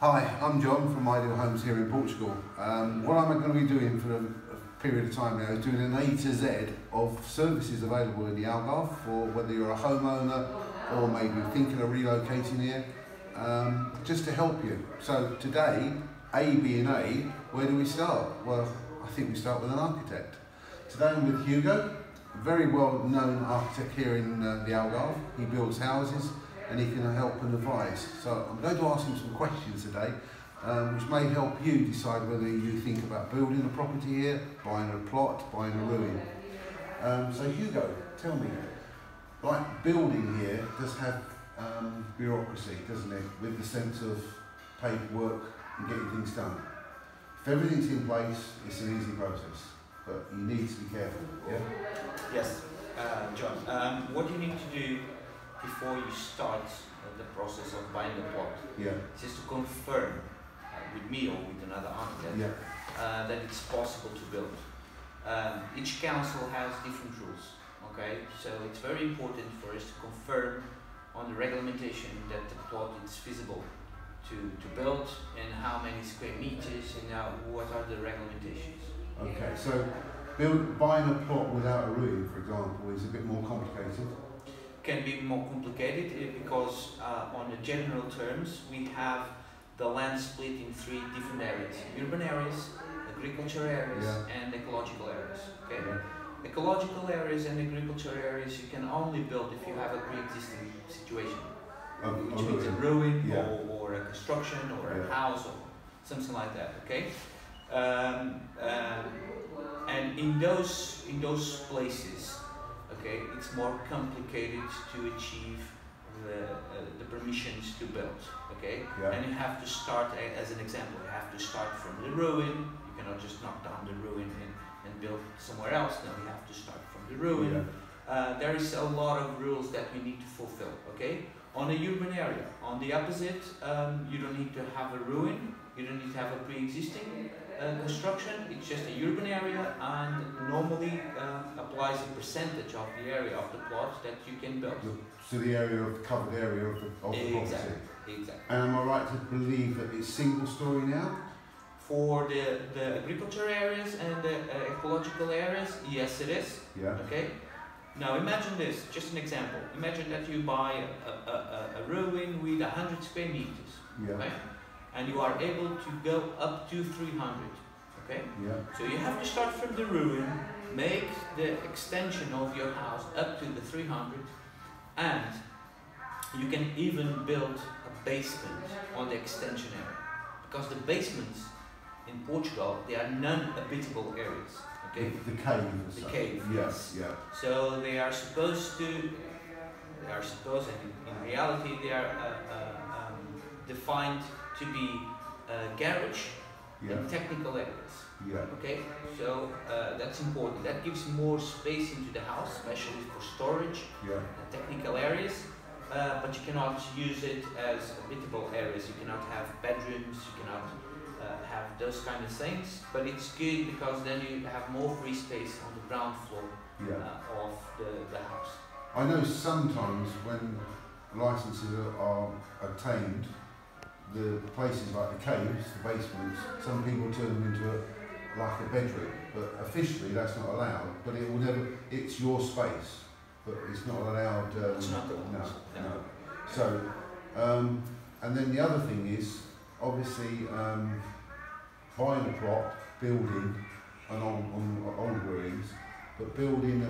Hi, I'm John from Ideal Homes here in Portugal. What I'm going to be doing for a period of time now is doing an A to Z of services available in the Algarve for whether you're a homeowner or maybe thinking of relocating here, just to help you. So today, A being A, where do we start? Well, I think we start with an architect. Today I'm with Hugo, a very well known architect here in the Algarve. He builds houses and he can help and advise. So I'm going to ask him some questions today, which may help you decide whether you think about building a property here, buying a plot, buying a ruin. So Hugo, tell me, like building here does have bureaucracy, doesn't it? With the sense of paperwork and getting things done. If everything's in place, it's an easy process, but you need to be careful, yeah? Yes, John, what you need to do before you start the process of buying a plot is just to confirm with me or with another architect that it's possible to build. Each council has different rules, okay? So it's very important for us to confirm on the regulation that the plot is feasible to build and how many square meters and what are the regulations. Okay, so buying a plot without a ruin, for example, is a bit more complicated. Can be more complicated because on the general terms we have the land split in three different areas: urban areas, agriculture areas and ecological areas. Okay? Ecological areas and agriculture areas you can only build if you have a pre-existing situation, which means a ruin or a construction or a house or something like that. Okay, and in those places, okay, it's more complicated to achieve the permissions to build, okay? And you have to start, as an example, you have to start from the ruin. You cannot just knock down the ruin and build somewhere else. No, you have to start from the ruin. There is a lot of rules that we need to fulfill, okay? On a urban area, on the opposite, you don't need to have a ruin. You don't need to have a pre-existing construction. It's just a urban area and normally applies a percentage of the area of the plot that you can build. So the area of the covered area of the property. Exactly. And am I right to believe that it's single story now? For the agriculture areas and the ecological areas, yes it is. Okay. Now imagine this, just an example. Imagine that you buy a ruin with 100 square meters. Okay? And you are able to go up to 300, okay? So you have to start from the ruin, make the extension of your house up to the 300, and you can even build a basement on the extension area. Because the basements in Portugal, they are non-habitable areas, okay? The cave. The cave, yes. So they are supposed, and in reality they are defined to be garage and technical areas. Okay, so that's important. That gives more space into the house, especially for storage and technical areas. But you cannot use it as habitable areas. You cannot have bedrooms. You cannot have those kind of things. But it's good because then you have more free space on the ground floor of the house. I know sometimes when licenses are obtained, the places like the caves, the basements, some people turn them into like a bedroom, but officially that's not allowed. But it will never. It's your space, but it's not allowed. It's not allowed. No. So, and then the other thing is obviously buying a plot, building on old ruins, but building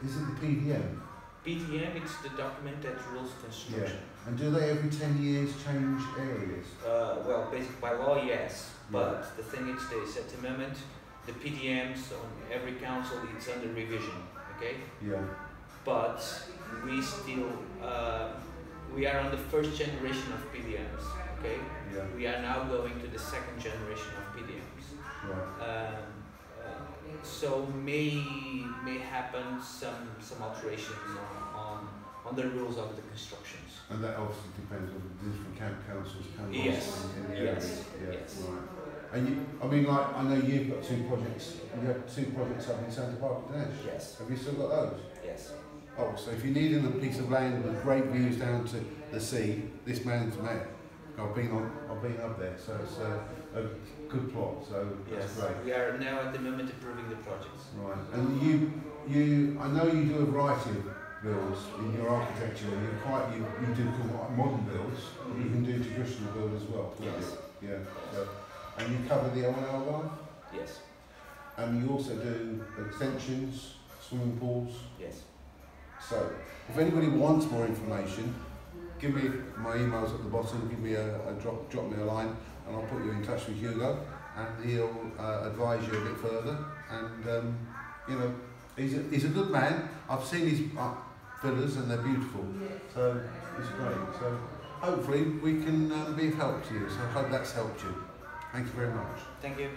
is it the PDM? PDM, it's the document that rules construction. And do they every 10 years change areas? Well, basically by law, yes. But the thing is this, at the moment, the PDMs on every council, it's under revision, okay? But we still, we are on the first generation of PDMs, okay? We are now going to the second generation of PDMs. So may happen some alterations on the rules of the constructions. And that obviously depends on the different councils. Yes. Right. And I mean, like, I know you've got two projects. You have two projects up in Santa Barbara. Yes. Have you still got those? Yes. Oh, so if you're needing a piece of land with great views down to the sea, this man's man. I've been up there, so it's a good plot. So that's great. We are now at the moment approving the projects. Right, and I know you do a variety of builds in your architecture. You do quite modern builds, but you can do traditional build as well. Yes. Yeah. So, and you cover the Algarve. Yes. And you also do extensions, swimming pools. Yes. So, if anybody wants more information, give me my emails at the bottom. Give me drop me a line, and I'll put you in touch with Hugo, and he'll advise you a bit further. And you know, he's a good man. I've seen his villas, and they're beautiful. So it's great. So hopefully we can be of help to you. So I hope that's helped you. Thank you very much. Thank you.